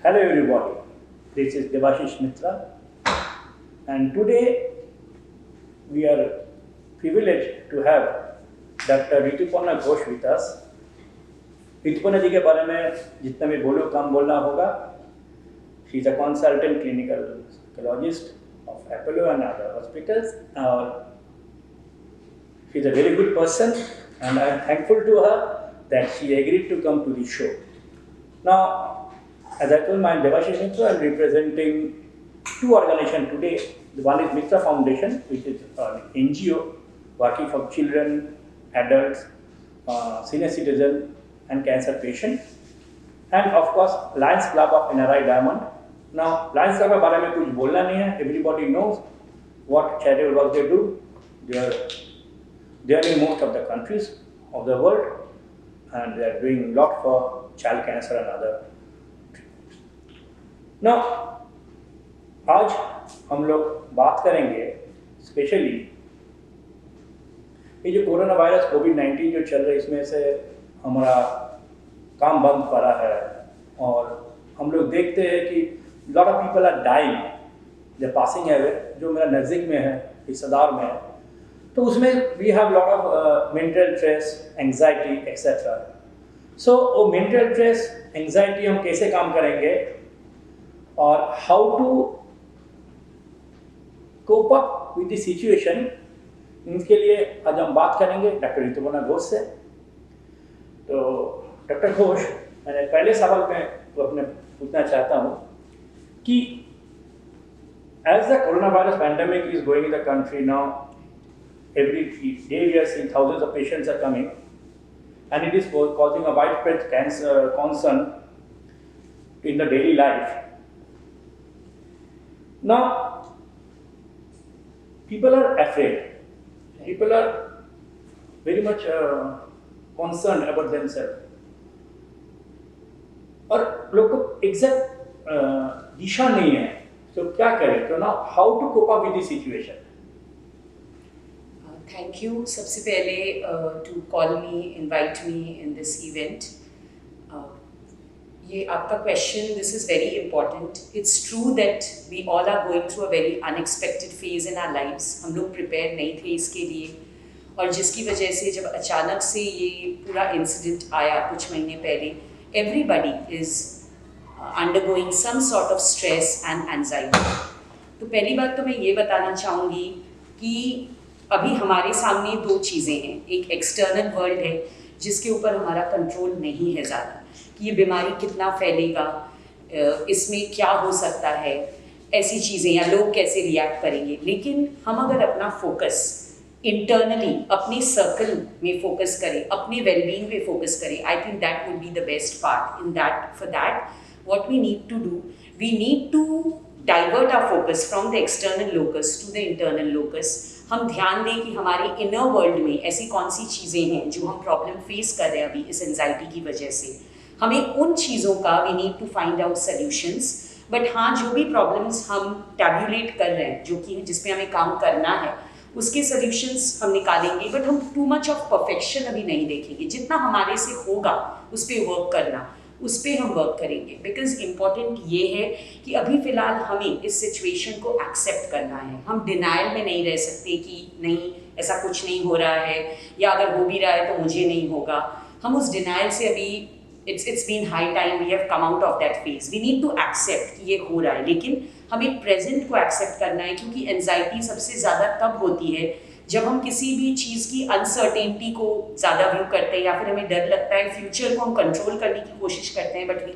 Hello everybody, this is Devasis Mitra, and today we are privileged to have Dr. Rituparna Ghosh with us. Rituparna जी के बारे में जितना भी बोलो कम बोलना होगा. She is a consultant clinical psychologist of Apollo and other hospitals. She is a very good person, and I am thankful to her that she agreed to come to the show. Now, as I told my Devasis Mitra, I am representing two organizations today. One is Mitra Foundation, which is an NGO working for children, adults, senior citizens, and cancer patients. And of course, Lions Club of NRI Diamond. Now, Lions Club के बारे में कुछ बोलना नहीं है. Everybody knows what charitable work they do. They are in most of the countries of the world, and they are doing a lot for child cancer and other. Now, आज हम लोग बात करेंगे स्पेशली ये जो कोरोना वायरस कोविड-19 जो चल रहा है, इसमें से हमारा काम बंद पड़ा है और हम लोग देखते हैं कि lot of people are dying, they passing away. जो मेरा नज़दीक में है, रिश्तेदार में है, तो उसमें we have lot of mental stress, anxiety etcetera. So वो मेंटल स्ट्रेस, एंजाइटी हम कैसे काम करेंगे और how to cope up with the situation, इसके लिए आज हम बात करेंगे डॉक्टर ऋतुपर्णा घोष से. तो डॉक्टर घोष, मैंने पहले सवाल में तो अपने पूछना चाहता हूँ कि as the corona virus pandemic is going in the country now, every day we are seeing thousands of patients are coming, and it is causing a widespread cancer concern in the daily life. Now, people are afraid. People are very much concerned about themselves. और लोग को exact दिशा नहीं है, तो क्या करें? तो now how to cope up with this situation? Thank you. सबसे पहले to call me, invite me in this event. ये आपका question, this is very important. It's true that we all are going through a very unexpected phase in our lives. हम लोग prepare नहीं थे इसके लिए, और जिसकी वजह से जब अचानक से ये पूरा incident आया कुछ महीने पहले, everybody is undergoing some sort of stress and anxiety. तो पहली बात तो मैं ये बताना चाहूँगी कि अभी हमारे सामने दो चीज़ें हैं. एक एक्सटर्नल वर्ल्ड है जिसके ऊपर हमारा कंट्रोल नहीं है ज़्यादा, कि ये बीमारी कितना फैलेगा, इसमें क्या हो सकता है, ऐसी चीज़ें, या लोग कैसे रिएक्ट करेंगे. लेकिन हम अगर अपना फोकस इंटरनली अपने सर्कल में फोकस करें, अपने वेलबींग पे फोकस करें, I think that would be the best part. In that, for that what we need to do, we need to divert our focus from the external locus to the internal locus. हम ध्यान दें कि हमारे inner world में ऐसी कौन सी चीज़ें हैं जो हम प्रॉब्लम फेस कर रहे हैं अभी इस एंजाइटी की वजह से. हमें उन चीज़ों का we need to find out solutions. But हाँ, जो भी प्रॉब्लम्स हम टैब्यूलेट कर रहे हैं, जो कि जिस पे हमें काम करना है, उसके सॉल्यूशंस हम निकालेंगे. बट हम टू मच ऑफ परफेक्शन अभी नहीं देखेंगे. जितना हमारे से होगा उस पर वर्क करना, उस पर हम वर्क करेंगे. बिकॉज इम्पॉर्टेंट ये है कि अभी फ़िलहाल हमें इस सिचुएशन को एक्सेप्ट करना है. हम डिनाइल में नहीं रह सकते कि नहीं ऐसा कुछ नहीं हो रहा है, या अगर हो भी रहा है तो मुझे नहीं होगा. हम उस डिनाइल से अभी it's been high time we have come out of that phase. We need to accept कि ये हो रहा है, लेकिन हमें प्रेजेंट को एक्सेप्ट करना है. क्योंकि एंजाइटी सबसे ज़्यादा तब होती है जब हम किसी भी चीज़ की अनसर्टेनिटी को ज़्यादा व्यू करते हैं, या फिर हमें डर लगता है, फ्यूचर को हम कंट्रोल करने की कोशिश करते हैं, but we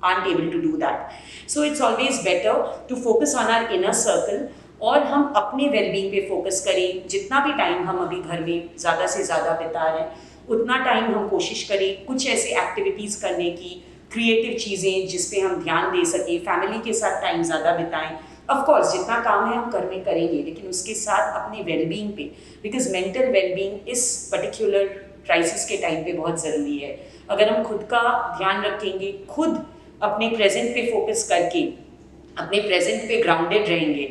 aren't able to do that. So it's always better to focus on our inner circle, और हम अपने वेलबींग पे फोकस करें. जितना भी टाइम हम अभी घर में ज़्यादा से ज़्यादा बिता रहे हैं, उतना टाइम हम कोशिश करें कुछ ऐसे एक्टिविटीज़ करने की, क्रिएटिव चीज़ें जिस पे हम ध्यान दे सकें, फैमिली के साथ टाइम ज़्यादा बिताएं. ऑफ कोर्स जितना काम है हम घर में करेंगे, लेकिन उसके साथ अपने वेलबींग पे, बिकॉज मेंटल वेलबींग इस पर्टिकुलर क्राइसिस के टाइम पे बहुत ज़रूरी है. अगर हम खुद का ध्यान रखेंगे, खुद अपने प्रेजेंट पे फोकस करके अपने प्रेजेंट पे ग्राउंडेड रहेंगे,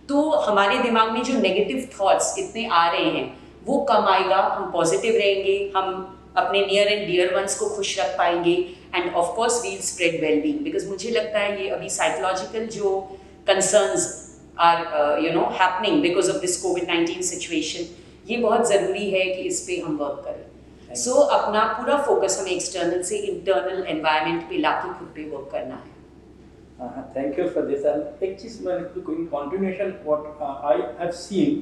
तो हमारे दिमाग में जो नेगेटिव थॉट्स इतने आ रहे हैं वो कम आएगा. हम पॉजिटिव रहेंगे, हम अपने नियर एंड डियर वंस को खुश रख पाएंगे and of course we'll spread well being because मुझे लगता है ये अभी साइकोलॉजिकल जो concerns are happening because of this कोविड-19 सिचुएशन ये बहुत ज़रूरी है कि इस पे हम वर्क करें। सो अपना पूरा फोकस हमें एक्सटर्नल से इंटरनल एनवायरनमेंट पे लाके खुद पे वर्क करना है। Thank you for this. And एक चीज मैं in continuation what I have seen,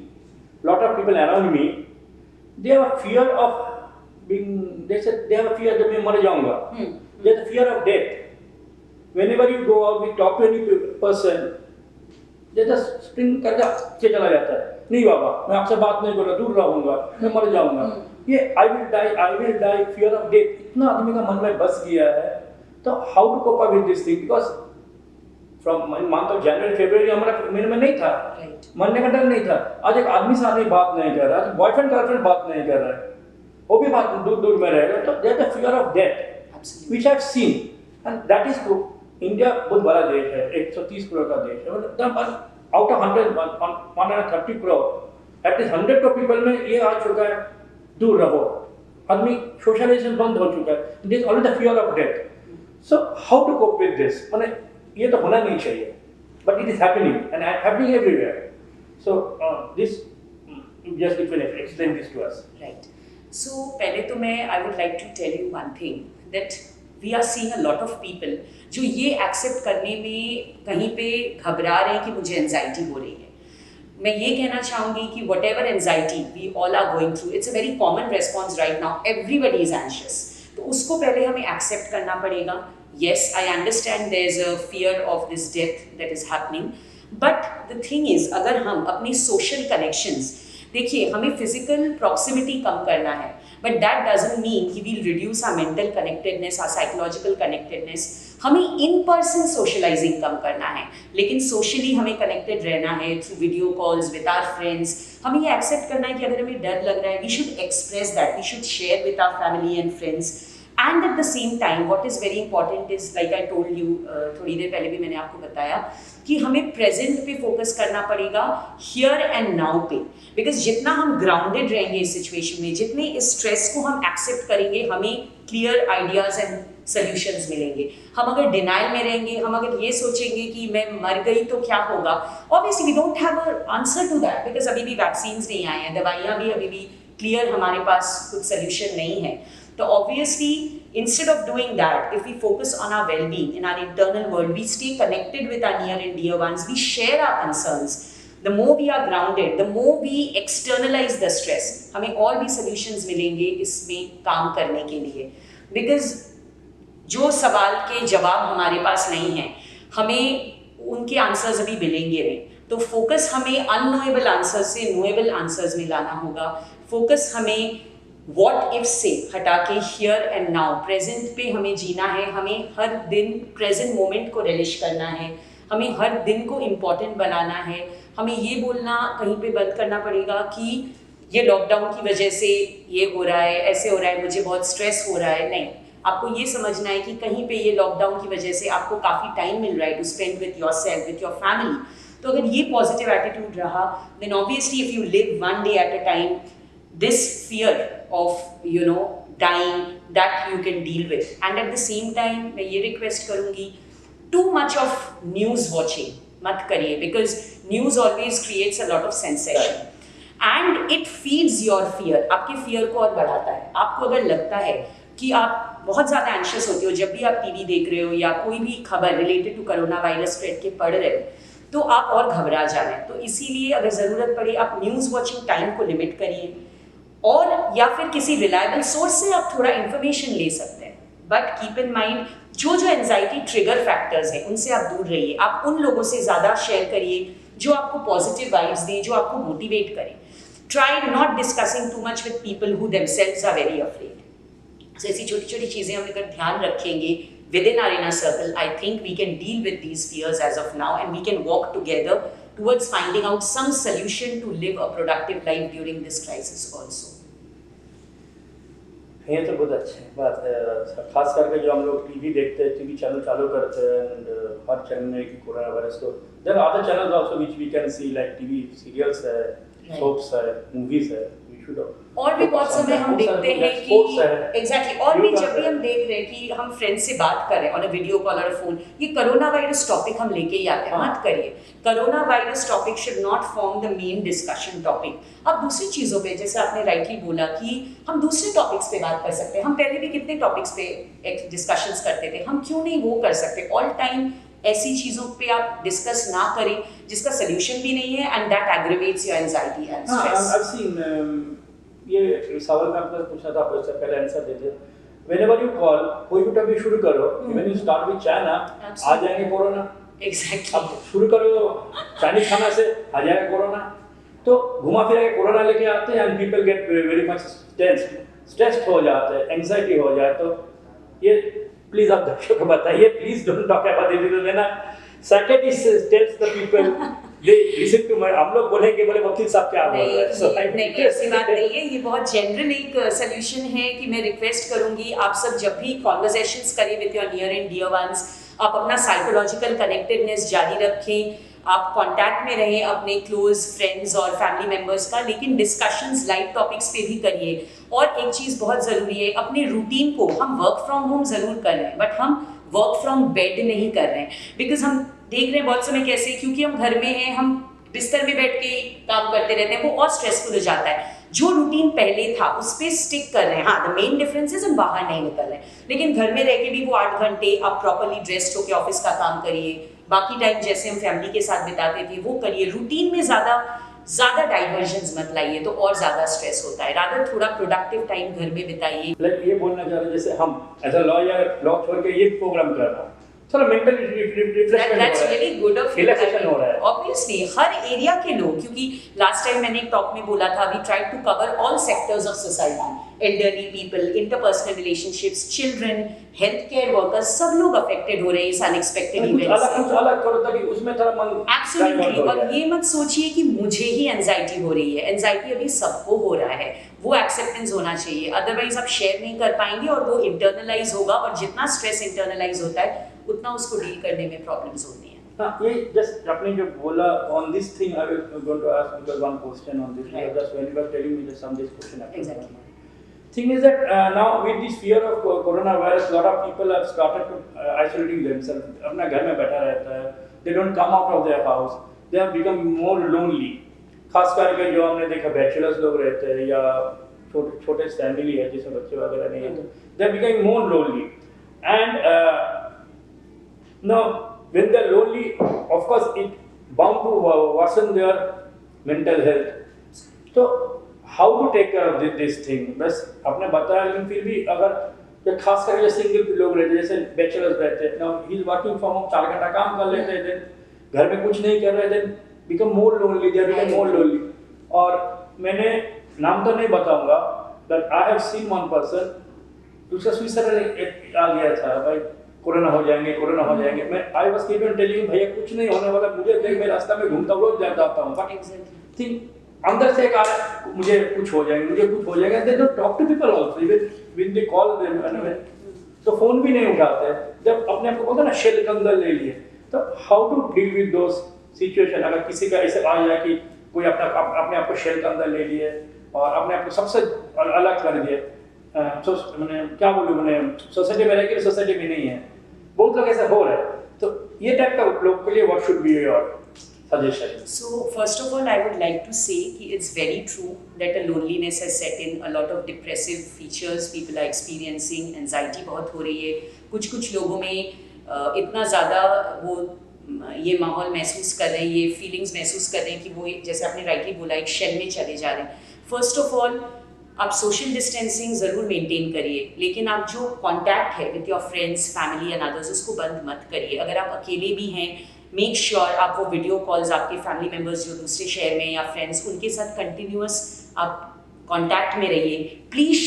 lot of people around me, they have a fear of being. They have a fear that मैं मर जाऊंगा. They have a fear of death. Whenever you go out, we talk to any person, they just spring करके चला जाता है. नहीं बाबा, मैं आपसे बात नहीं करूँगा, दूर रहूँगा, मैं मर जाऊँगा. ये I will die, fear of death. इतना आदमी का मन में बस गया है. तो how to cope up with this thing? Because from month of जनवरी फरवरी हमारा मेरे में नहीं था, मरने का डर नहीं था। आज एक आदमी से आदमी बात नहीं कर रहा है, बॉयफ्रेंड गर्लफ्रेंड बात नहीं कर रहा है, वो भी बात दूर दूर में रहेगा। तो there is a fear of death which I have seen and that is true. India बहुत बड़ा देश है, 130 करोड़ का देश है, मतलब out of 130 crore at least 100 crore people में ये आ चुका है दूर रहो। आदमी सोशलाइजेशन बंद हो चुका है, this is always the fear of death. So how to cope with this? माने ये तो होना नहीं चाहिए, but it is happening and happening everywhere. So this just if you explain this to us. Right, so पहले तो मैं I would like to tell you one thing that we are seeing a lot of people जो ये accept करने में कहीं पे घबरा रहे हैं कि मुझे एंजाइटी हो रही है। मैं ये कहना चाहूँगी कि whatever anxiety we all are going through, it's a very common response right now, everybody is anxious. तो उसको पहले हमें एक्सेप्ट करना पड़ेगा। Yes, I understand there's a fear of this death that is happening, but the thing is, अगर हम अपनी social connections, देखिए हमें physical proximity कम करना है, but that doesn't mean कि we'll reduce our mental connectedness, our psychological connectedness. हमें in person socializing कम करना है, लेकिन socially हमें connected रहना है through video calls with our friends. हमें ये accept करना है कि अगर हमें डर लग रहा है, we should express that, we should share with our family and friends. And at the same time, what is very important is, like I told you, थोड़ी देर पहले भी मैंने आपको बताया कि हमें प्रेजेंट पे फोकस करना पड़ेगा, हियर एंड नाउ पे। बिकॉज जितना हम ग्राउंडेड रहेंगे इस सिचुएशन में, जितने इस स्ट्रेस को हम एक्सेप्ट करेंगे, हमें क्लियर आइडियाज एंड सोल्यूशंस मिलेंगे। हम अगर डिनाइल में रहेंगे, हम अगर ये सोचेंगे कि मैं मर गई तो क्या होगा, obviously we don't have a answer to that because अभी भी वैक्सीन्स नहीं आए हैं, दवाइयाँ भी अभी भी क्लियर हमारे पास कुछ सोल्यूशन नहीं है। So obviously, instead of doing that, if we focus on our well-being in our internal world, we stay connected with our near and dear ones, we share our concerns. The more we are grounded, the more we externalize the stress. हमें और भी solutions मिलेंगे इसमें काम करने के लिए, because जो सवाल के जवाब हमारे पास नहीं हैं, हमें उनके आंसर्स अभी मिलेंगे नहीं। तो फोकस हमें अननोएबल आंसर्स से नोएबल आंसर्स में लाना होगा। फोकस हमें वॉट इफ से हटा के हियर एंड नाउ, प्रेजेंट पे हमें जीना है। हमें हर दिन प्रेजेंट मोमेंट को रिलिश करना है, हमें हर दिन को इम्पॉर्टेंट बनाना है। हमें ये बोलना कहीं पे बंद करना पड़ेगा कि ये लॉकडाउन की वजह से ये हो रहा है, ऐसे हो रहा है, मुझे बहुत स्ट्रेस हो रहा है। नहीं, आपको ये समझना है कि कहीं पे ये लॉकडाउन की वजह से आपको काफ़ी टाइम मिल रहा है to spend with yourself, with your family. तो अगर ये पॉजिटिव एटीट्यूड रहा, then obviously if you live one day at a time, this fear of dying that you can deal with. And at the same time मैं ये request करूँगी, too much of news watching मत करिए, because news always creates a lot of sensation and it feeds your fear, आपके fear को और बढ़ाता है। आपको अगर लगता है कि आप बहुत ज़्यादा एंशियस होते हो जब भी आप टीवी देख रहे हो या कोई भी खबर related to corona virus spread के पढ़ रहे हो, तो आप और घबरा जा रहे हैं। तो इसीलिए अगर ज़रूरत पड़े आप न्यूज़ वॉचिंग टाइम को लिमिट करिए, और या फिर किसी रिलायबल सोर्स से आप थोड़ा इन्फॉर्मेशन ले सकते हैं। बट कीप इन माइंड, जो जो एंजाइटी ट्रिगर फैक्टर्स हैं उनसे आप दूर रहिए। आप उन लोगों से ज़्यादा शेयर करिए जो आपको पॉजिटिव वाइब्स दें, जो आपको मोटिवेट करें। Try not discussing too much with people who themselves are very afraid. So ऐसी छोटी छोटी चीज़ें हम अगर ध्यान रखेंगे within our inner circle, I think we can deal with these fears as of now and we can walk together towards finding out some solution to live a productive life during this crisis also. ये तो बहुत अच्छी बात है, खास करके जो हम लोग टीवी देखते हैं, टीवी चैनल चालू करते हैं एंड हर चैनल में कि कोरोना वायरस को, there are other channels also which we can see like TV serials है, सोप्स है, मूवीज है, वी should और भी बहुत समय हम देखते हैं कि एग्जैक्टली और भी जब भी हम देख रहे हैं कि हम फ्रेंड से बात कर रहे हैं ऑन अ वीडियो कॉल और फोन, ये कोरोना वायरस टॉपिक हम लेके ही आते हैं, मत करिए। Corona virus topic should not form the main discussion topic. अब दूसरी चीज़ों पे जैसे आपने राइटली बोला कि हम दूसरे टॉपिक्स पे बात कर सकते हैं, हम पहले भी कितने टॉपिक्स पे डिस्कशंस करते थे, हम क्यों नहीं वो कर सकते? ऑल टाइम ऐसी चीज़ों पे आप डिस्कस ना करें जिसका सोल्यूशन भी नहीं है and that aggravates your anxiety and stress. ये सवाल मैं आपसे पूछना था, आपको इससे पहले आंसर दे दिया। Whenever you call, कोई भी टॉपिक शुरू करो, when you start with China, आ जाएंगे कोरोना। Exactly. अब शुरू करो चाइनीज खाना से, आ जाएगा कोरोना। तो घुमा फिरा के कोरोना लेके आते हैं and people get very much stressed हो जाते हैं, anxiety हो जाए। तो ये प्लीज आप दर्शकों को बताइए, please don't talk about it, because ना psychiatrist tells the people they listen to my, हम लोग बोलेंगे बोले वकील साहब क्या बोल रहे हैं। नहीं, ऐसी बात नहीं है, ये बहुत जनरल एक सोल्यूशन है कि मैं रिक्वेस्ट करूंगी आप सब जब भी कॉन्वर्सेशंस करें with your near and dear ones, आप अपना साइकोलॉजिकल कनेक्टेडनेस जारी रखें, आप कांटेक्ट में रहें अपने क्लोज फ्रेंड्स और फैमिली मेंबर्स का, लेकिन डिस्कशंस लाइट टॉपिक्स पे भी करिए। और एक चीज़ बहुत ज़रूरी है, अपने रूटीन को, हम वर्क फ्रॉम होम ज़रूर कर रहे हैं बट हम वर्क फ्रॉम बेड नहीं कर रहे हैं, बिकॉज हम देख रहे हैं बहुत समय कैसे, क्योंकि हम घर में हैं, हम बिस्तर में बैठ के काम करते रहते हैं, वो और स्ट्रेसफुल हो जाता है। जो रूटीन पहले था उस पर स्टिक कर रहे हैं। हाँ, द मेन डिफरेंस इज हम बाहर नहीं निकल रहे हैं, लेकिन घर में रह के भी वो 8 घंटे आप प्रॉपरली ड्रेस्ड होकर ऑफिस का काम करिए, बाकी टाइम जैसे हम फैमिली के साथ बिताते थे वो करिए। रूटीन में ज़्यादा डाइवर्जन्स मत लाइए, तो और ज़्यादा स्ट्रेस होता है। रादर थोड़ा प्रोडक्टिव टाइम घर में बिताइए। ये बोलना चाह रहे जैसे हम एज अ लॉयर लॉ छोड़ के ये प्रोग्राम कर रहा हूँ, थोड़ा mental refreshment That's really good of you. Relaxation हो रहा है। Obviously, हर एरिया के लोग, क्योंकि लास्ट टाइम मैंने एक टॉक में बोला था, we tried to cover all sectors of society, elderly people, interpersonal relationships, children, healthcare workers, सब लोग अफेक्टेड हो रहे हैं इस अनएक्सपेक्टेड इवेंट से। कुछ अलग करो ताकि उसमें थोड़ा मन Absolutely, और ये मत सोचिए कि मुझे ही एंजाइटी हो रही है, एंजाइटी अभी सबको हो रहा है, वो एक्सेप्टेंस होना चाहिए, अदरवाइज आप शेयर नहीं कर पाएंगे और वो इंटरनलाइज होगा, और जितना स्ट्रेस इंटरनलाइज होता है उतना उसको डील करने में प्रॉब्लम्स होती हैं। हाँ, ये जस्ट आपने जो बोला on this thing, I will going to ask because one question on this, just when you were telling me some this question Exactly. thing is that now with this fear of coronavirus, lot of people have started to isolating themselves. अपना घर में बैठा रहता है, they don't come out of their house, they have become more lonely. खास करके जो हमने देखा बैचलर्स लोग रहते हैं या छोटे फैमिली है जिसमें बच्चे वगैरह नहीं है, तो they are becoming more lonely and now when they are lonely, of course it bound to worsen their mental health. So how to take care of this thing, बस आपने बताया, लेकिन फिर भी अगर खास करके सिंगल लोग रहते हैं, जैसे बैचलर्स रहते हैं, now he is working from home, 4 घंटा काम कर लेते हैं, then घर में कुछ नहीं कर रहे, then become more lonely, they become more lonely. और मैंने नाम तो नहीं बताऊंगा, but I have seen one person, उसका सुसाइड आ गया था, भाई कोरोना हो जाएंगे, मैं I was keep on telling भैया कुछ नहीं होने वाला, मुझे देख मैं रास्ता में घूमता रोज जाता हूं, बट थिंक अंदर से एक आ मुझे कुछ हो जाएगा, they don't talk to people also, even when they call them, तो फोन भी नहीं उठाते, जब अपने आप को बोलते ना शेल के अंदर ले लिए। तो how to deal with those situation, अगर किसी का ऐसे आ जाए कि कोई अपने आप को शेल के अंदर ले लिए और अपने आप को सबसे अलग कर दिए, तो मैंने क्या बोलूं, मैंने सोसाइटी में रह के सोसाइटी में नहीं है, बहुत लोग ऐसा हो रहे हैं, तो ये टाइप का लोग के लिए what should be your suggestion? So first of all, I would like to say कि it's very true that a loneliness has set in, a lot of depressive features people are experiencing, anxiety बहुत हो रही है, कुछ लोगों में इतना ज़्यादा वो ये माहौल महसूस कर रहे हैं, ये फीलिंग्स महसूस कर रहे हैं कि वो जैसे आपने राइटली बोला एक शेल में चले जा रहे हैं। फर्स्ट ऑफ ऑल आप सोशल डिस्टेंसिंग ज़रूर मेंटेन करिए, लेकिन आप जो कांटेक्ट है with your friends, family and others उसको बंद मत करिए। अगर आप अकेले भी हैं, मेक श्योर आप वो वीडियो कॉल्स आपके फैमिली मेम्बर्स जो दूसरे शहर में या फ्रेंड्स, उनके साथ कंटिन्यूअस आप कांटेक्ट में रहिए। प्लीज़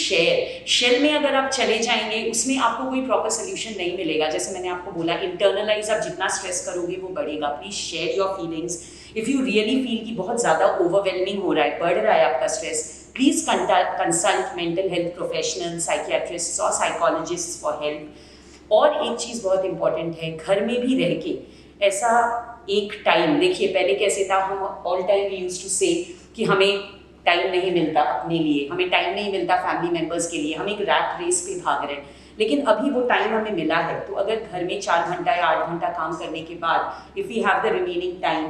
शेल में अगर आप चले जाएंगे उसमें आपको कोई प्रॉपर सोल्यूशन नहीं मिलेगा। जैसे मैंने आपको बोला, इंटरनलाइज आप जितना स्ट्रेस करोगे वो बढ़ेगा। Please share your feelings. If you really feel कि बहुत ज़्यादा ओवरवेलमिंग हो रहा है, बढ़ रहा है आपका stress, please consult mental health professional, psychiatrist और साइकोलॉजिस्ट फॉर हेल्प। और एक चीज़ बहुत इंपॉर्टेंट है, घर में भी रह के ऐसा एक टाइम, देखिए पहले कैसे था, हम all time we used to say कि हमें टाइम नहीं मिलता अपने लिए, हमें टाइम नहीं मिलता फैमिली मेम्बर्स के लिए, हम एक रैट रेस पे भाग रहे हैं, लेकिन अभी वो टाइम हमें मिला है, तो अगर घर में 4 घंटा या 8 घंटा काम करने के बाद if we have the remaining time,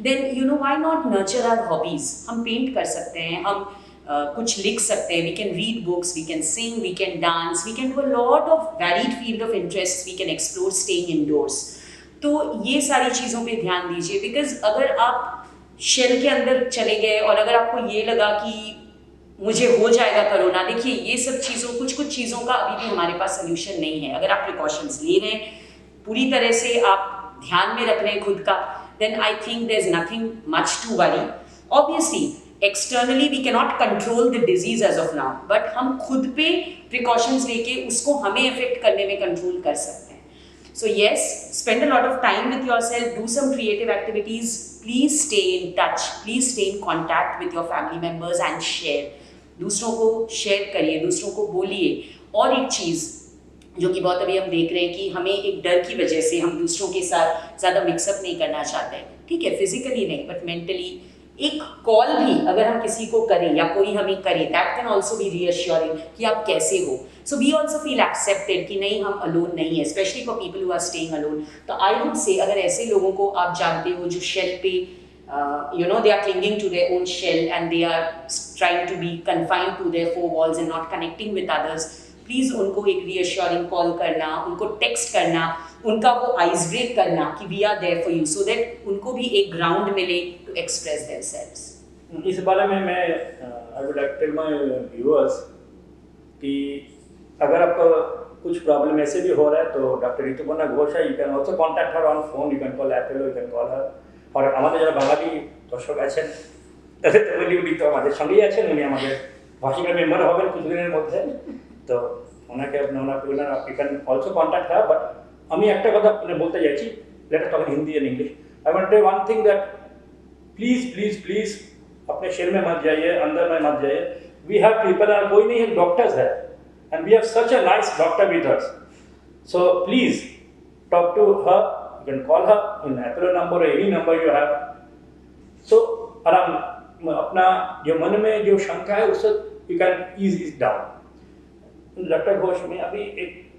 then you know why not nurture our hobbies. हम पेंट कर सकते हैं, हम कुछ लिख सकते हैं, we can read books, we can sing, we can dance, we can do a lot of varied field of interest, we can explore staying indoors. तो ये सारी चीज़ों पे ध्यान दीजिए, बिकॉज अगर आप शेल के अंदर चले गए और अगर आपको ये लगा कि मुझे हो जाएगा कोरोना, देखिए ये सब चीज़ों कुछ चीज़ों का अभी भी हमारे पास सोल्यूशन नहीं है। अगर आप प्रिकॉशंस ले रहे हैं, पूरी तरह से आप ध्यान में रख रहे हैं खुद का, then I think there is nothing much to worry. Obviously externally we cannot control the disease as of now, but हम खुद पे प्रिकॉशंस लेके उसको हमें इफेक्ट करने में कंट्रोल कर सकते हैं। So yes, spend a lot of time with yourself, do some creative activities, please stay in touch, please stay in contact with your family members and share. दूसरों को शेयर करिए, दूसरों को बोलिए। और एक चीज़ जो कि बहुत अभी हम देख रहे हैं कि हमें एक डर की वजह से हम दूसरों के साथ ज़्यादा मिक्सअप नहीं करना चाहते हैं, ठीक है, फिजिकली नहीं बट मेंटली एक कॉल भी अगर हम किसी को करें या कोई हमें करे, that can also be reassuring कि आप कैसे हो। So we also feel accepted कि नहीं, हम अलोन नहीं है, specially for people who are staying alone. तो आई वुड से अगर ऐसे लोगों को आप जानते हो जो शेल पे you know they are clinging to their own shell and they are trying to be confined to their four walls and not connecting with others, please उनको एक रीअश्योरिंग कॉल करना, उनको टेक्स्ट करना, उनका वो आइस ब्रेक करना कि we are there for you, so that उनको भी एक ग्राउंड मिले टू एक्सप्रेस देमसेल्व्स। इस बारे में मैं I would like tell my viewers कि अगर आपको कुछ प्रॉब्लम ऐसे भी हो रहा है तो डॉक्टर ऋतुपर्णा घोष है, you can also contact her on phone, you can call Apollo, you can call her. और আমাদের যারা বাঙালি দর্শক আছেন তাদের তো উনি তো আমাদের সঙ্গেই আছেন, উনি আমাদের ভাষিকার মেম্বার হবেন কিছুদিনের মধ্যে, তো ওনাকে ওনাকে you can also contact have. But আমি একটা কথা বলতে চাইছি, let us talk in Hindi and English. I want to one thing that please please please अपने शहर में मत जाइए, अंदर में मत जाइए। वी हैव पीपल, कोई नहीं है, डॉक्टर्स है and we have such a nice doctor with us, so please talk to her, you can call her in Apollo number or any number you have. So आराम अपना जो मन में जो शंका है उससे you can ease it down. Doctor Ghosh में अभी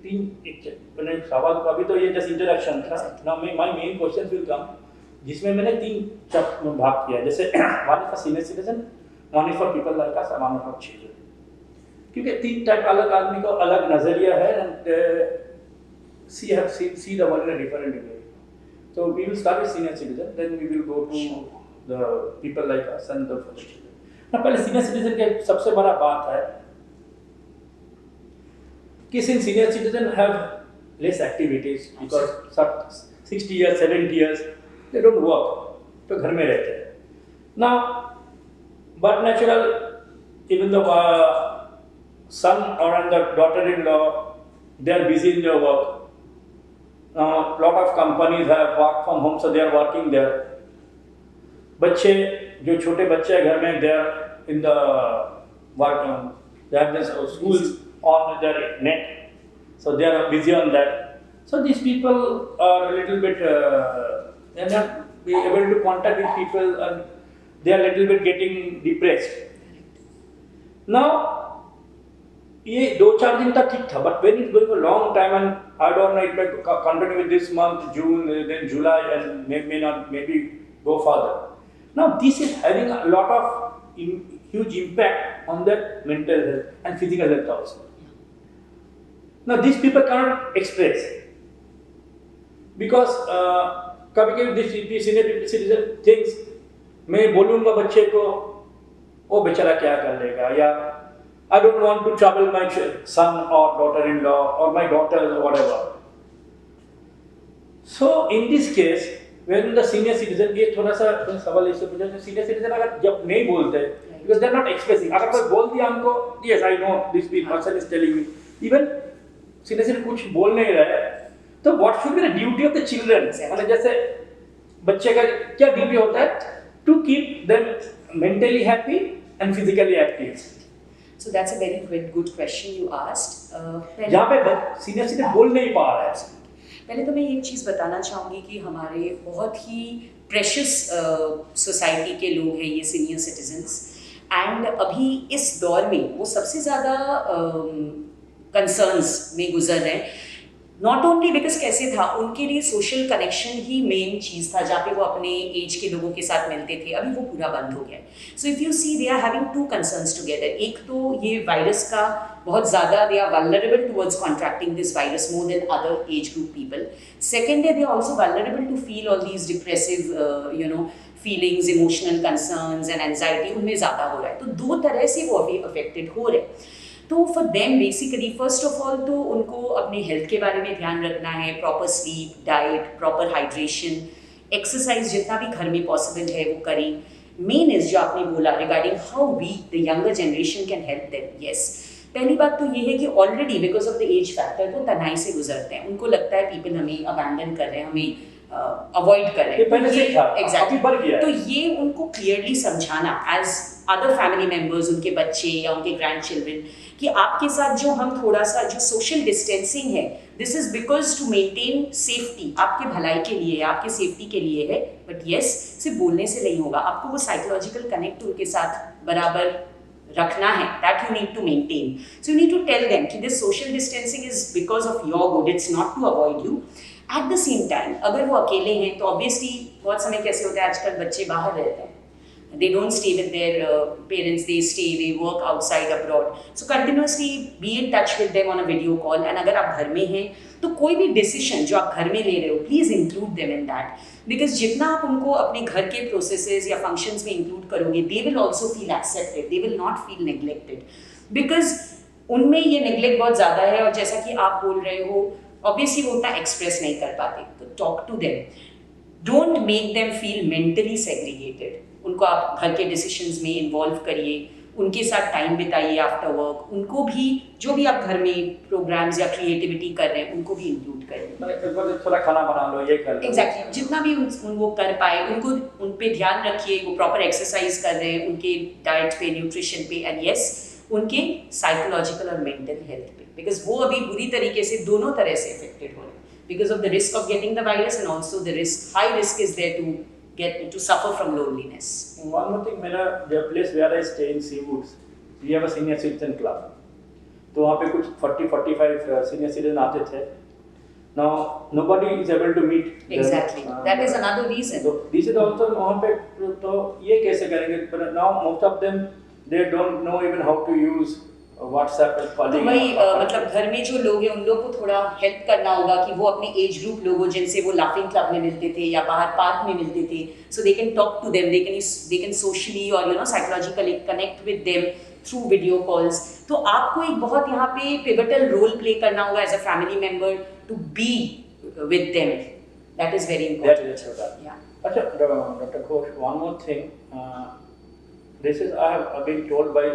मैंने सवाल को, अभी तो ये जस्ट इंट्रोडक्शन था ना, my main question will come, जिसमें मैंने 3 भाग किया, जैसे one is for senior citizen, one is for people like us, one for children, क्योंकि 3 टाइप अलग आदमी को अलग नजरिया है and see the world in a different way. So we will start with senior citizen, then we will go to the people like us and the children. ना पहले senior citizen के सबसे बड़ा बात है कि senior citizen have less activities because 60 years 70 years they don't work, तो घर में रहते हैं ना। But natural even the son or the daughter-in-law, they are busy in their work. Lot of companies have work from home, so they are working there. बच्चे जो छोटे बच्चे हैं घर में, they are in the work, they have their schools on their net, so they are busy on that. So these people are a little bit they are not be able to contact with people and they are a little bit getting depressed. Now ये 2-4 दिन तक ठीक था, but when it's going for long time and I don't know, it may continue with this month, June, then July, and maybe go further. Now this is having a lot of huge impact on their mental health and physical health also. Now these people cannot express because कभी-कभी this senior citizen thinks मैं बोलूँगा बच्चे को, वो बेचारा क्या कर लेगा, या I don't want to trouble my son or daughter-in-law or my daughter or whatever. So in this case, when the senior citizen, ये थोड़ा सा सवाल इससे पूछा, senior citizen अगर जब नहीं बोलते, because they are not expressing, अगर कोई बोल दिया हमको, yes I know this person is telling me, even senior citizen कुछ बोल नहीं रहा है, तो what should be the duty of the children? मतलब जैसे बच्चे का क्या duty होता है? To keep them mentally happy and physically active. So that's a very good question you asked. जहाँ पे सीनियर सिटीजन बोल नहीं पा रहा है, पहले तो मैं एक चीज़ बताना चाहूँगी कि हमारे बहुत ही प्रेशियस सोसाइटी के लोग हैं ये सीनियर सिटीजन्स, एंड अभी इस दौर में वो सबसे ज़्यादा कंसर्न्स में गुजर रहे हैं, नॉट ओनली बिकॉज कैसे था उनके लिए सोशल कनेक्शन ही मेन चीज़ था, जहाँ पे वो अपने एज के लोगों के साथ मिलते थे, अभी वो पूरा बंद हो गया है। So if you see they are having two concerns together, एक तो ये वायरस का बहुत ज़्यादा they are vulnerable towards contracting this virus more than other age group people. Second है they are also vulnerable to feel all these depressive feelings, emotional concerns and anxiety उनमें ज़्यादा हो रहा है, तो दो तरह से वो अभी अफेक्टेड हो रहे हैं। तो for them basically first of all तो उनको अपने हेल्थ के बारे में ध्यान रखना है, proper sleep, diet, proper hydration, exercise जितना भी घर में पॉसिबल है वो करें। मेन इज जो आपने बोला regarding how we the younger generation can help them, yes पहली बात तो ये है कि already because of the age factor वो तनाई से गुजरते हैं, उनको लगता है पीपल हमें अबैंडन कर रहे हैं, हमें अवॉइड कर रहे हैं, एग्जैक्टली। तो ये उनको क्लियरली समझाना एज अदर फैमिली मेम्बर्स, उनके बच्चे या उनके ग्रैंड चिल्ड्रन, कि आपके साथ जो हम थोड़ा सा जो सोशल डिस्टेंसिंग है this is because to maintain safety, आपके भलाई के लिए है, आपके सेफ्टी के लिए है, बट यस सिर्फ बोलने से नहीं होगा, आपको वो साइकोलॉजिकल कनेक्ट उनके साथ बराबर रखना है, that you need to maintain. So you need to tell them कि this social distancing is because of your good, it's not to avoid you. At the same time अगर वो अकेले हैं तो ऑब्वियसली बहुत समय कैसे होता है आजकल बच्चे बाहर रहते हैं, they don't stay with their parents, they work outside abroad, so continuously be in touch with them on a video call। and अगर आप घर में हैं तो कोई भी डिसीजन जो आप घर में ले रहे हो please include them in that, because जितना आप उनको अपने घर के प्रोसेसेस या फंक्शंस में इंक्लूड करोगे they will also feel accepted, they will not feel neglected, because उनमें ये नेग्लेक्ट बहुत ज़्यादा है। और जैसा कि आप बोल रहे हो ऑब्वियसली वो उतना एक्सप्रेस नहीं कर पाते, तो talk to them, don't make them feel mentally segregated, उनको आप घर के डिसीजंस में इन्वॉल्व करिए, उनके साथ टाइम बिताइए आफ्टर वर्क, उनको भी जो भी आप घर में प्रोग्राम्स या क्रिएटिविटी कर रहे हैं उनको भी इंक्लूड करिए, थोड़ा खाना बना लो, ये कर लो, एग्जैक्टली जितना भी वो कर पाए, उनको उन पे ध्यान रखिए, वो प्रॉपर एक्सरसाइज कर रहे हैं, उनके डाइट पे, न्यूट्रिशन पे, एंड यस उनके साइकोलॉजिकल और मेंटल हेल्थ पे, बिकॉज वो अभी बुरी तरीके से दोनों तरह से अफेक्टेड हो रहे हैं because of the risk of getting the virus and also the risk, high risk is there to suffer from loneliness. One more thing, the place where I stay in Seawoods, we have a senior citizen club. तो वहाँ पे कुछ 40-45 senior citizen आते थे. Now nobody is able to meet. Exactly. That is another reason. So this is also वहाँ पे तो ये कैसे करेंगे? But now most of them they don't know even how to use WhatsApp and calling. तो वही मतलब घर में जो लोग हैं उन लोग को थोड़ा हेल्प करना होगा कि वो अपने एज ग्रुप लोगों जिनसे वो लाफिंग क्लब में मिलते थे या बाहर पार्क में मिलते थे, so they can talk to them, they can socially और psychologically connect with them through video calls. तो आपको एक बहुत यहाँ पे पिवटल रोल प्ले करना होगा as a family member to be with them, that is very important. अच्छा doctor Ghosh, one more thing, this is I have been told by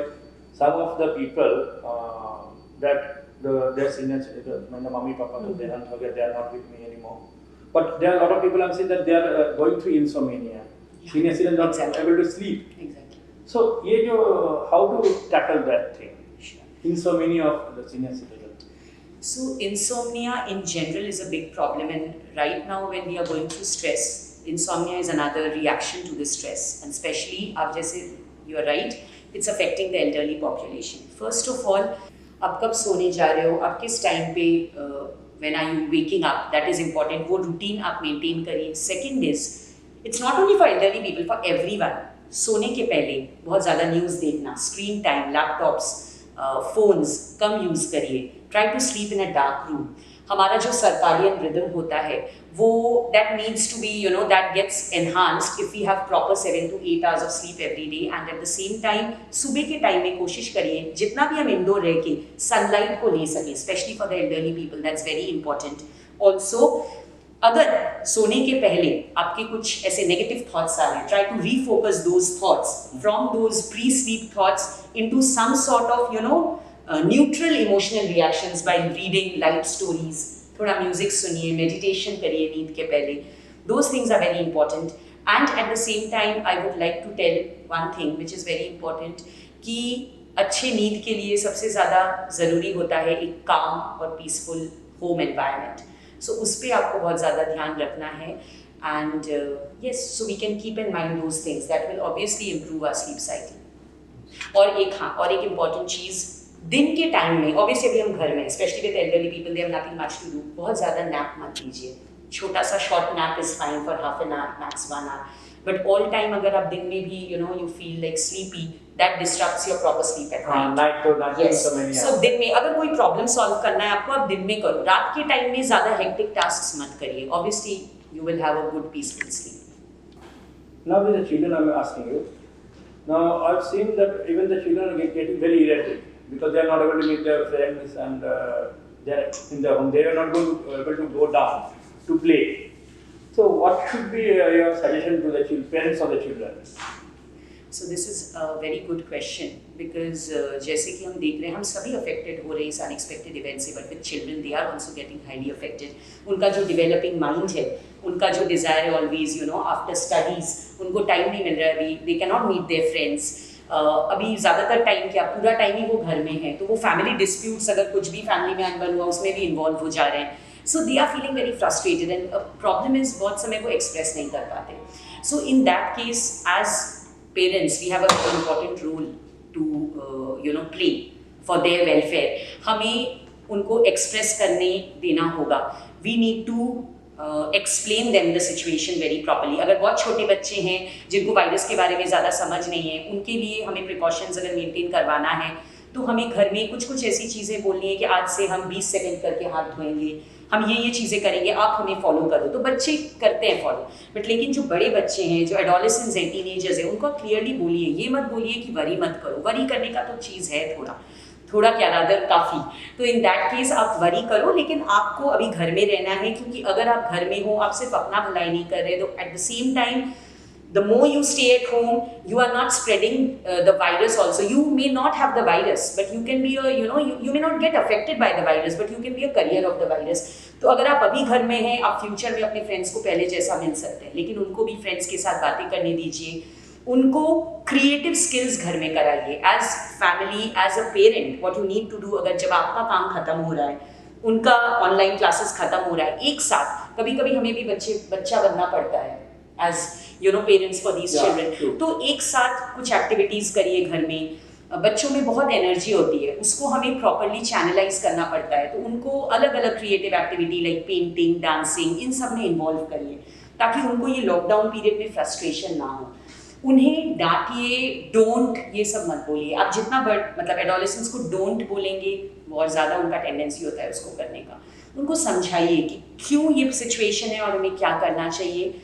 some of the people that their seniors, my mummy papa, they are not with me anymore, but there are a lot of people I'm saying that they are going through insomnia, senior citizens not exactly. able to sleep, exactly. So ye jo how to tackle that thing, insomnia of the senior citizens? So insomnia in general is a big problem, and right now when we are going through stress, insomnia is another reaction to the stress, and especially आप जैसे you are right, it's affecting the elderly population. First of all, आप कब सोने जा रहे हो, आप किस टाइम पे when are you waking up, that is important, वो रूटीन आप मेंटेन करिए। Second is it's not only for elderly people, for everyone, सोने के पहले बहुत ज़्यादा न्यूज़ देखना, स्क्रीन टाइम, लैपटॉप्स, फोन्स कम यूज़ करिए, try to sleep in a dark room. हमारा जो सर्काडियन रिदम होता है वो that needs to be that gets enhanced if we have proper 7 to 8 hours of sleep every day, and at the same time सुबह के time में कोशिश करिए जितना भी हम इंडोर रह के सनलाइट को ले सकें, specially for the elderly people, that's very important. Also अगर सोने के पहले आपके कुछ ऐसे नेगेटिव थॉट्स आ रहे हैं, try to refocus those thoughts from those pre sleep thoughts into some sort of neutral emotional reactions by reading light stories, थोड़ा म्यूजिक सुनिए, मेडिटेशन करिए नींद के पहले, those things are very important. And at the same time I would like to tell one thing which is very important, कि अच्छे नींद के लिए सबसे ज़्यादा ज़रूरी होता है एक काम और पीसफुल होम एनवायरनमेंट, सो उस पर आपको बहुत ज़्यादा ध्यान रखना है। And yes, so we can keep in mind those things that will obviously improve our sleep cycle. और एक इम्पॉर्टेंट चीज़, दिन के टाइम में, ऑब्वियसली अभी हम घर में, specially with elderly people, they have nothing much to do, बहुत ज़्यादा नैप मत लीजिए। छोटा सा short nap is fine for half an hour, max 1 hour, but all time अगर आप दिन में भी you feel like sleepy, that disturbs your proper sleep at night. Yes, so दिन में अगर कोई प्रॉब्लम सॉल्व करना है आपको, आप दिन में करो। रात के टाइम में ज़्यादा हेक्टिक टास्क मत करिए, obviously you will have a good peaceful sleep. Now with the children, I'm asking you. Now I've seen that even the children are getting very erratic because they are not able to meet their friends and they are in their home. They are not able to go down to play. So what should be your suggestion to the parents of the children? So this is a very good question because जैसे कि हम देख रहे हैं, हम सभी affected हो रहे हैं इस अनएक्सपेक्टेड इवेंट से, but with children they are also getting highly affected. उनका जो डेवलपिंग माइंड है, उनका जो डिज़ायर है ऑलवेज आफ्टर स्टडीज़, उनको टाइम नहीं मिल रहा है अभी, they can not meet their friends. अभी ज़्यादातर टाइम क्या, पूरा टाइम ही वो घर में है, तो वो फैमिली डिस्प्यूट्स, अगर कुछ भी फैमिली में अनबन हुआ उसमें भी इन्वॉल्व हो जा रहे हैं। So they are feeling very frustrated and problem is बहुत समय वो एक्सप्रेस नहीं कर पाते। So in that case as parents we have a very important role to play for their welfare. हमें उनको express करने देना होगा। We need to explain them the situation very properly. अगर बहुत छोटे बच्चे हैं जिनको वायरस के बारे में ज़्यादा समझ नहीं है, उनके लिए हमें precautions अगर maintain करवाना है, तो हमें घर में कुछ ऐसी चीज़ें बोलनी है कि आज से हम 20 सेकंड करके हाथ धोएंगे, हम ये चीज़ें करेंगे, आप हमें फॉलो करो। तो बच्चे करते हैं फॉलो, बट लेकिन जो बड़े बच्चे हैं, जो एडोलेसेंट्स हैं, टीनेजर्स हैं, उनको क्लियरली बोलिए, ये मत बोलिए कि वरी मत करो। वरी करने का तो चीज़ है थोड़ा क्या रादर काफ़ी। तो इन दैट केस आप वरी करो, लेकिन आपको अभी घर में रहना है, क्योंकि अगर आप घर में हो, आप सिर्फ अपना भलाई नहीं कर रहे, तो eight the same time the more you stay at home, you are not spreading the virus also. You may not have the virus, but you can be you may not get affected by the virus, but you can be a carrier of the virus. तो अगर आप अभी घर में हैं, आप future में अपने फ्रेंड्स को पहले जैसा मिल सकते हैं, लेकिन उनको भी फ्रेंड्स के साथ बातें करने दीजिए, उनको क्रिएटिव स्किल्स घर में कराइए। As family, as a parent, what you need to do, अगर जब आपका काम खत्म हो रहा है, उनका ऑनलाइन क्लासेस खत्म हो रहा है, एक साथ कभी कभी हमें भी बच्चा बनना पड़ता है as parents for these children. तो एक साथ कुछ एक्टिविटीज करिए घर में। बच्चों में बहुत एनर्जी होती है, उसको हमें प्रॉपरली चैनलाइज करना पड़ता है, तो उनको अलग अलग creative activity like painting, dancing, इन सब में इन्वॉल्व करिए, ताकि उनको ये लॉकडाउन पीरियड में फ्रस्ट्रेशन ना हो। उन्हें डांटिए, डोंट ये सब मत बोलिए। आप जितना मतलब एडोलेसेंट्स को डोंट बोलेंगे, बहुत ज़्यादा उनका टेंडेंसी होता है उसको करने का। उनको समझाइए कि क्यों ये सिचुएशन है और हमें क्या करना चाहिए,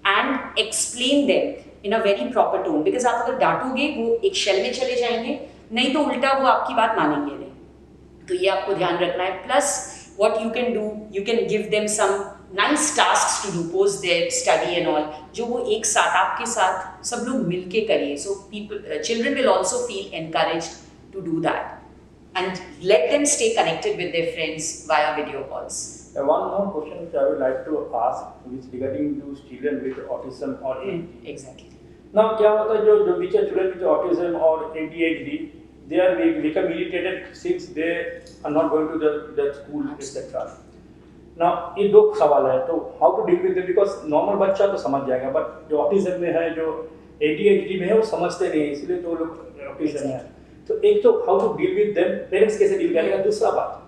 and explain them in a very proper tone. Because आप अगर डांटोगे, वो एक शेल में चले जाएंगे, नहीं तो उल्टा वो आपकी बात मानेंगे नहीं। तो ये आपको ध्यान रखना है। Plus what you can do, you can give them some nice tasks to do post their study and all, जो वो एक साथ आपके साथ सब लोग मिल के करिए। So people, children will also feel encouraged to do that and let them stay connected with their friends via video calls. One more question which I would like to ask, which regarding to children with autism or ADHD. Exactly. Now, क्या होता है जो which are children with autism or ADHD, they are become irritated since they are not going to the school, etc. Now, ये दो सवाल है, तो how to deal with them, because normal बच्चा तो समझ जाएगा, but जो autism में है, जो ADHD में है, वो समझते नहीं, इसलिए तो लोग autism में है। तो एक तो how to deal with them, parents कैसे डील करेगा। दूसरा बात,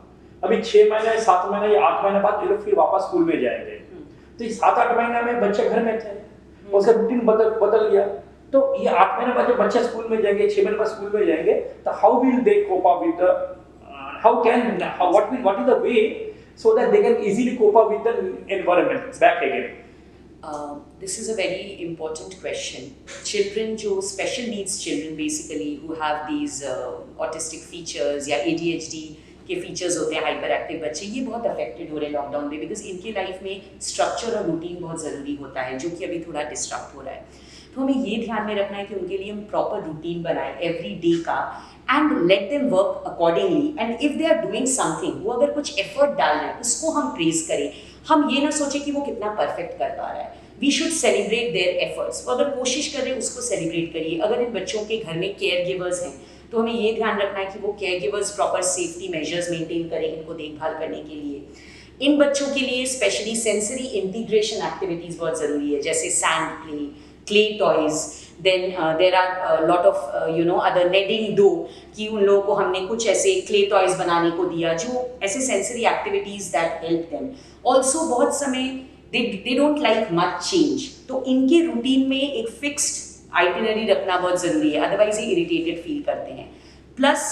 अभी 6 महीने, 7 महीने या 8 महीने बाद ये लोग फिर वापस स्कूल में जाएंगे, तो ये 7-8 महीने में बच्चे घर में थे, उसका रूटीन बदल गया, तो ये 8 महीने बाद जब बच्चे स्कूल में जाएंगे, 6 महीने बाद स्कूल में जाएंगे, तो how will they cope up with what is the way so that they can easily cope up with the environment back again? This is a very important question. Children, जो special needs children basically who have these autistic features या ADHD के features होते हैं, hyper active बच्चे, ये बहुत affected हो रहे हैं लॉकडाउन में, बिकॉज इनके लाइफ में स्ट्रक्चर और रूटीन बहुत ज़रूरी होता है, जो कि अभी थोड़ा डिस्टर्ब हो रहा है। तो हमें ये ध्यान में रखना है कि उनके लिए हम प्रॉपर रूटीन बनाएं एवरी डे का, and let them work accordingly. And if they are doing something, वो अगर कुछ एफर्ट डाल रहे हैं, उसको हम प्रेज करें। हम ये ना सोचें कि वो कितना परफेक्ट कर पा रहा है। We should celebrate their efforts. वो अगर कोशिश कर रहे हैं, उसको सेलिब्रेट करिए। अगर इन बच्चों के घर में केयर गिवर्स हैं, तो हमें ये ध्यान रखना है कि वो care givers proper safety measures maintain करें इनको देखभाल करने के लिए। इन बच्चों के लिए स्पेशली सेंसरी इंटीग्रेशन एक्टिविटीज़ बहुत ज़रूरी है, जैसे sand play, clay toys. Then there are a lot of other kneading dough कि उन लोगों को हमने कुछ ऐसे clay toys बनाने को दिया जो ऐसे sensory activities that help them. Also बहुत समय they don't like much change, तो इनके रूटीन में एक फिक्स्ड आइटिनरी रखना बहुत ज़रूरी है, अदरवाइज ये इरिटेटेड फील करते हैं. प्लस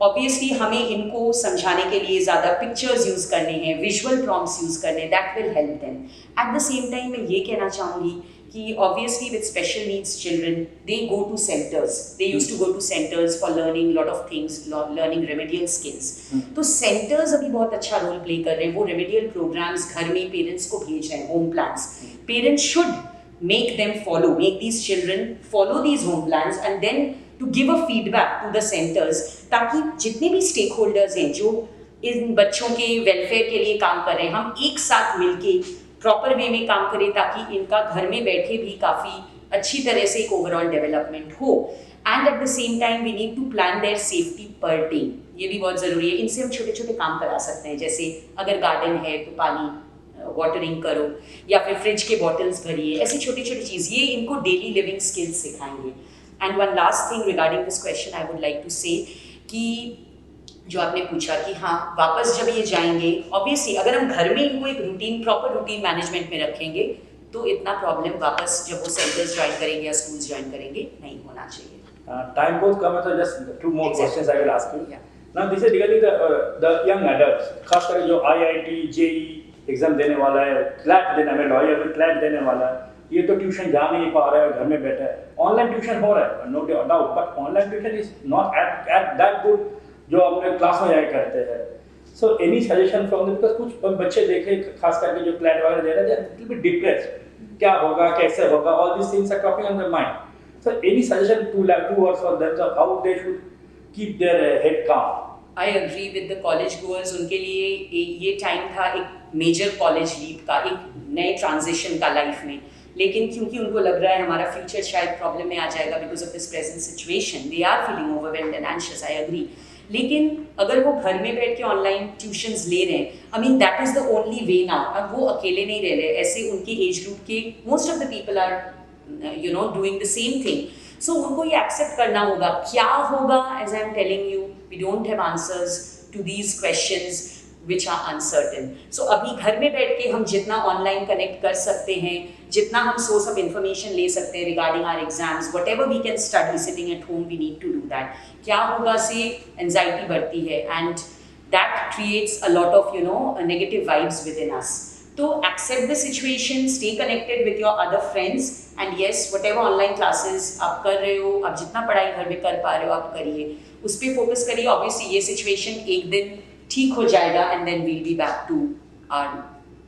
ऑब्वियसली हमें इनको समझाने के लिए ज़्यादा पिक्चर्स यूज़ करने हैं, विजुअल प्रॉम्प्ट्स यूज़ करने, that will help them. At the same time मैं ये कहना चाहूँगी कि obviously with special needs children they go to centres, they use to go to centres for learning lot of things, learning remedial skills. तो centres अभी बहुत अच्छा role play कर रहे हैं. वो रेमेडियल प्रोग्राम्स घर में पेरेंट्स को भेज रहे हैं, home plans. Parents should make them follow, make these children follow these home plans and then to give a feedback to the centers, ताकि जितने भी स्टेक होल्डर्स हैं जो इन बच्चों के वेलफेयर के लिए काम कर रहे हैं, हम एक साथ मिलके प्रॉपर वे में काम करें ताकि इनका घर में बैठे भी काफ़ी अच्छी तरह से एक ओवरऑल डेवलपमेंट हो. And at the same time we need to plan their safety per day. ये भी बहुत ज़रूरी है. इनसे हम छोटे छोटे काम करा सकते हैं, जैसे अगर गार्डन है तो पानी वाटरिंग करो या फिर फ्रिज के बॉटल्स भरिए, ऐसी छोटी छोटी चीज़, ये इनको डेली लिविंग स्किल्स सिखाएंगे. And one last thing regarding this question I would like to say कि जो आपने पूछा कि हाँ वापस जब ये जाएंगे, ऑब्वियसली अगर हम घर में इनको एक रूटीन प्रॉपर रूटीन मैनेजमेंट में रखेंगे तो इतना प्रॉब्लम वापस जब वो सेंटर्स ज्वाइन करेंगे या स्कूल्स ज्वाइन करेंगे नहीं होना चाहिए. टाइम बहुत कम है, तो just two more questions I will ask you. Now this is regarding the young adults, खासकर जो आईआईटी जेई एग्जाम देने वाला है, क्लैट देना है, लॉयर में क्लैट देने वाला है, ये तो ट्यूशन जा नहीं पा रहा है, घर में बैठा है. ऑनलाइन ट्यूशन हो रहा है, no doubt, but online tuition is not at that good जो अपने क्लास में जाया करते हैं. So any suggestion from them, because कुछ बच्चे देखे खास करके जो क्लैट वगैरह दे रहे हैं, दे विल बी डिप्रेस्ड, क्या होगा कैसे होगा, all this things are talking on their mind. So any suggestion towards for them how they should keep their head calm. I agree with the college goers. उनके लिए ये time था एक major college leap का, एक नए transition का life में, लेकिन क्योंकि उनको लग रहा है हमारा फ्यूचर शायद प्रॉब्लम में आ जाएगा because of this present situation, they are feeling overwhelmed and anxious. I agree. लेकिन अगर वो घर में बैठ के ऑनलाइन ट्यूशंस ले रहे हैं, I mean that is the only way now. अब वो अकेले नहीं रह रहे, ऐसे उनके एज ग्रुप के most of the people are doing the same thing. So उनको ये एक्सेप्ट करना होगा. क्या होगा, as I am telling you, we don't have answers to these questions which are uncertain. So अभी घर में बैठ के हम जितना ऑनलाइन कनेक्ट कर सकते हैं, जितना हम सोर्स ऑफ इंफॉर्मेशन ले सकते हैं regarding our exams, whatever we can study sitting at home, we need to do that. क्या होगा से एंजाइटी बढ़ती है and that creates a lot of negative vibes within us. तो accept the situation, stay connected with your other friends and yes whatever online classes आप कर रहे हो, आप जितना पढ़ाई घर में कर पा रहे हो आप करिए, उस पर फोकस करिए. ऑब्वियसली ये सिचुएशन एक दिन ठीक हो जाएगा and then we'll be back to our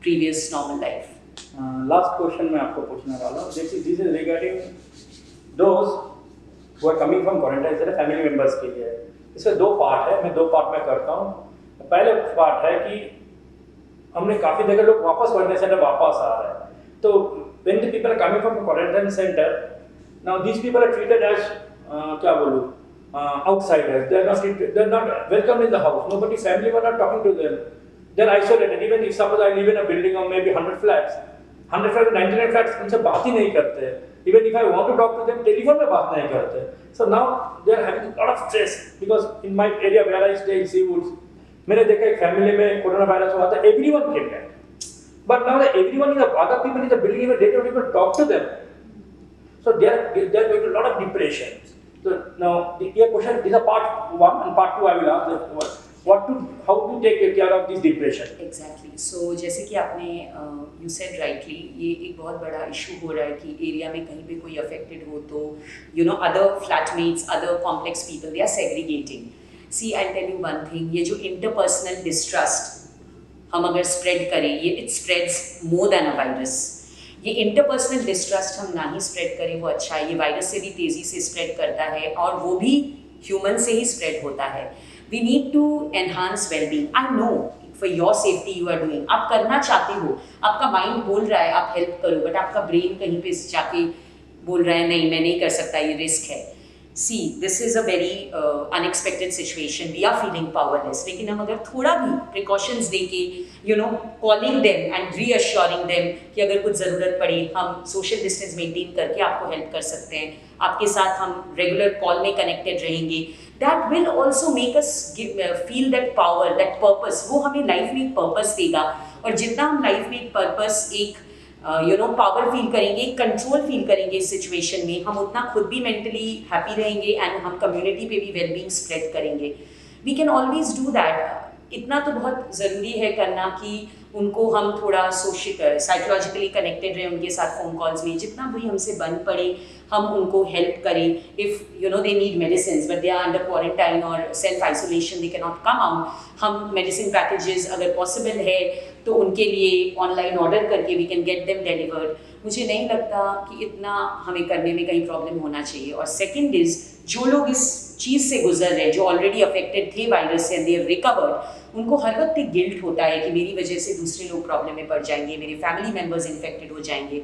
previous normal life. Last question मैं आपको पूछने वाला हूँ. This is regarding those who are coming from quarantine centre, family members के लिए. इसमें दो पार्ट है, मैं दो पार्ट में करता हूँ. पहले पार्ट है कि हमने काफ़ी जगह लोग वापस क्वारंटाइन सेंटर वापस आ रहे हैं. तो when the people are coming from quarantine centre, now these people are treated as क्या बोलूँ, outsiders. They're not welcome in the house. Nobody, family were not talking to them. They're isolated. Even if suppose I live in a building of maybe 100 flats, 99 flats उनसे बात ही नहीं करते. Even if I want to talk to them, telephone में बात नहीं करते. So now they are having a lot of stress because in my area where I stay in Seawoods, मैंने देखा एक फैमिली में कोरोना वायरस हुआ था. Everyone came back, but now that everyone is other people in the building, they don't even talk to them. So they are going to a lot of depression. So now the question, this is part 1 and part 2 I will ask how to take care of this depression. Exactly. So जैसे कि आपने you said rightly, ये एक बहुत बड़ा issue हो रहा है कि एरिया में कहीं पे कोई अफेक्टेड हो तो other flatmates, other complex people, they are segregating. See, I'll tell you one thing, ये जो interpersonal distrust हम अगर spread करें, ये it spreads more than a virus. ये इंटरपर्सनल डिस्ट्रस्ट हम ना ही स्प्रेड करें वो अच्छा है. ये वायरस से भी तेज़ी से स्प्रेड करता है और वो भी ह्यूमन से ही स्प्रेड होता है. We need to enhance wellbeing. I know for your safety you are doing, आप करना चाहते हो, आपका माइंड बोल रहा है आप हेल्प करो, बट आपका ब्रेन कहीं पे जाके बोल रहा है नहीं मैं नहीं कर सकता, ये रिस्क है. See this is a very unexpected situation, we are feeling powerless, लेकिन हम अगर थोड़ा भी प्रिकॉशंस दे के calling them and reassuring them कि अगर कुछ ज़रूरत पड़े हम सोशल डिस्टेंस मेंटेन करके आपको हेल्प कर सकते हैं, आपके साथ हम रेगुलर कॉल में कनेक्टेड रहेंगे, that will also make us feel that power, that purpose, वो हमें लाइफ में एक पर्पस देगा। और जितना हम लाइफ में एक पर्पस, एक पावर फील करेंगे, कंट्रोल फील करेंगे इस सिचुएशन में, हम उतना खुद भी मेंटली हैप्पी रहेंगे एंड हम कम्युनिटी पे भी वेलबींग स्प्रेड करेंगे। We can always do that. इतना तो बहुत ज़रूरी है करना कि उनको हम थोड़ा साइकोलॉजिकली कनेक्टेड रहें उनके साथ फ़ोन कॉल्स में, जितना भी हमसे बन पड़े हम उनको हेल्प करें। If they need medicine but they are under quarantine और self isolation, they can not come out, हम मेडिसिन पैकेजेस अगर पॉसिबल है तो उनके लिए ऑनलाइन ऑर्डर करके we can get them delivered. मुझे नहीं लगता कि इतना हमें करने में कहीं प्रॉब्लम होना चाहिए। और सेकेंड इज़, जो लोग इस चीज़ से गुजर रहे हैं, जो ऑलरेडी अफेक्टेड थे वायरस से एंड दे हैव रिकवर्ड, उनको हर वक्त एक गिल्ट होता है कि मेरी वजह से दूसरे लोग प्रॉब्लम में पड़ जाएंगे, मेरे फैमिली मेम्बर्स इन्फेक्टेड हो जाएंगे।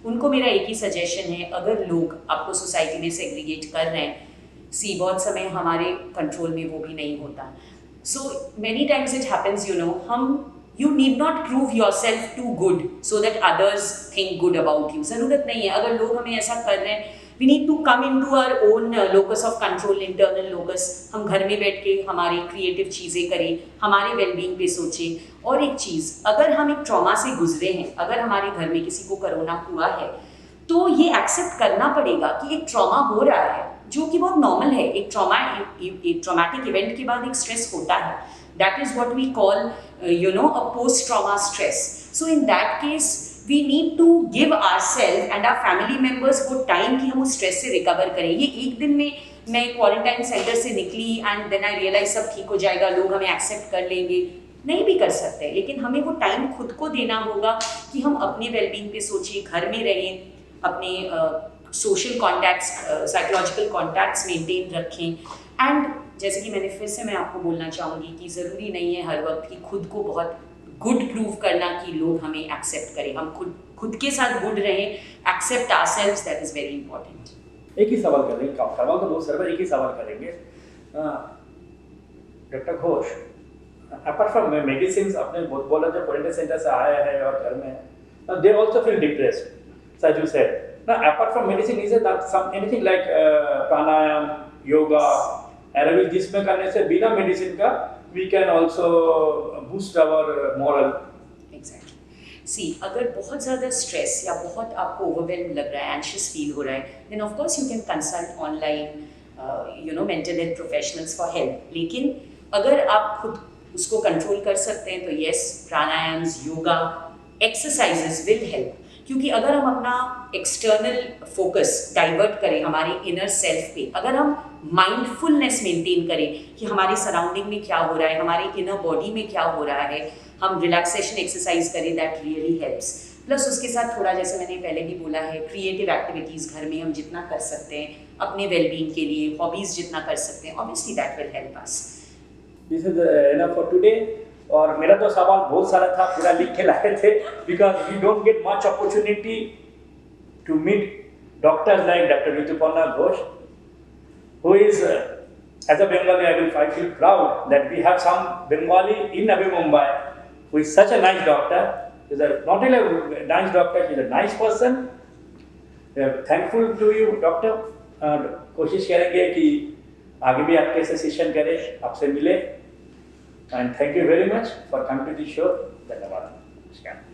उनको मेरा एक ही सजेशन है, अगर लोग आपको सोसाइटी में सेग्रीगेट कर रहे हैं, बहुत समय हमारे कंट्रोल में वो भी नहीं होता। So many times it happens, you need not prove yourself too good so that others think good about you. ज़रूरत नहीं है, अगर लोग हमें ऐसा कर रहे हैं, we need to come into our own locus of control, internal locus। हम घर में बैठ के हमारी क्रिएटिव चीज़ें करें, हमारे वेलबींग पे सोचें। और एक चीज़, अगर हम एक ट्रॉमा से गुजरे हैं, अगर हमारे घर में किसी को कोरोना हुआ है, तो ये एक्सेप्ट करना पड़ेगा कि एक ट्रॉमा हो रहा है, जो कि बहुत नॉर्मल है। एक ट्रॉमेटिक इवेंट के बाद एक स्ट्रेस होता है, that is what we call a post-trauma stress. So in that case, we need to give ourselves and our family members वो टाइम कि हम उस स्ट्रेस से रिकवर करें। ये एक दिन में मैं क्वारंटाइन सेंटर से निकली एंड देन आई रियलाइज सब ठीक हो जाएगा, लोग हमें एक्सेप्ट कर लेंगे, नहीं भी कर सकते। लेकिन हमें वो टाइम खुद को देना होगा कि हम अपने वेलबींग पे सोचें, घर में रहें, अपने social contacts, psychological contacts maintain रखें। एंड जैसे कि मैंने फिर से मैं आपको बोलना चाहूँगी कि ज़रूरी नहीं है हर वक्त कि खुद को बहुत गुड प्रूव करना कि लोग हमें एक्सेप्ट करें। हम खुद के साथ गुड रहें, accept ourselves, that is very important. एक ही सवाल करेंगे, सवाल तो बहुत सारे, एक ही सवाल करेंगे। Doctor Ghosh, apart from medicine, आपने बहुत बोला जो क्वारंटाइन सेंटर से आया है और घर में they also feel depressed, such you said. Now, apart from medicine, is it anything like pranayam, yoga, aerobics, जिसमें करने से बिना मेडिसिन का we can also boost our moral? Exactly. See, अगर बहुत ज़्यादा स्ट्रेस या बहुत आपको ओवरवेल्म लग रहा है, एंशियस फील हो रहा है, then of course you can consult online, mental health professionals for help. लेकिन अगर आप खुद उसको कंट्रोल कर सकते हैं तो yes, प्राणायाम्स, yoga, exercises will help. क्योंकि अगर हम अपना एक्सटर्नल फोकस डाइवर्ट करें हमारे इनर सेल्फ पे, अगर हम माइंडफुलनेस मेंटेन करें कि हमारे सराउंडिंग में क्या हो रहा है, हमारे इनर बॉडी में क्या हो रहा है, हम रिलैक्सेशन एक्सरसाइज करें, दैट रियली हेल्प्स। प्लस उसके साथ थोड़ा, जैसे मैंने पहले भी बोला है, क्रिएटिव एक्टिविटीज़ घर में हम जितना कर सकते हैं अपने वेलबींग के लिए, हॉबीज़ जितना कर सकते हैं, obviously that will help us. This is enough for today. और मेरा तो सवाल बहुत सारा था, पूरा लिख के लाए थे, because we don't get much opportunity to meet doctors like doctor Rituparna Ghosh, who is as a Bengali, I feel proud that we have some Bengali in Navi Mumbai who is such a nice doctor. He's not only a nice doctor, he's a nice person. We are thankful to you, doctor. कोशिश करेंगे कि आगे भी आपके से session करें, आपसे मिले। And thank you very much for coming to the show. धन्यवाद।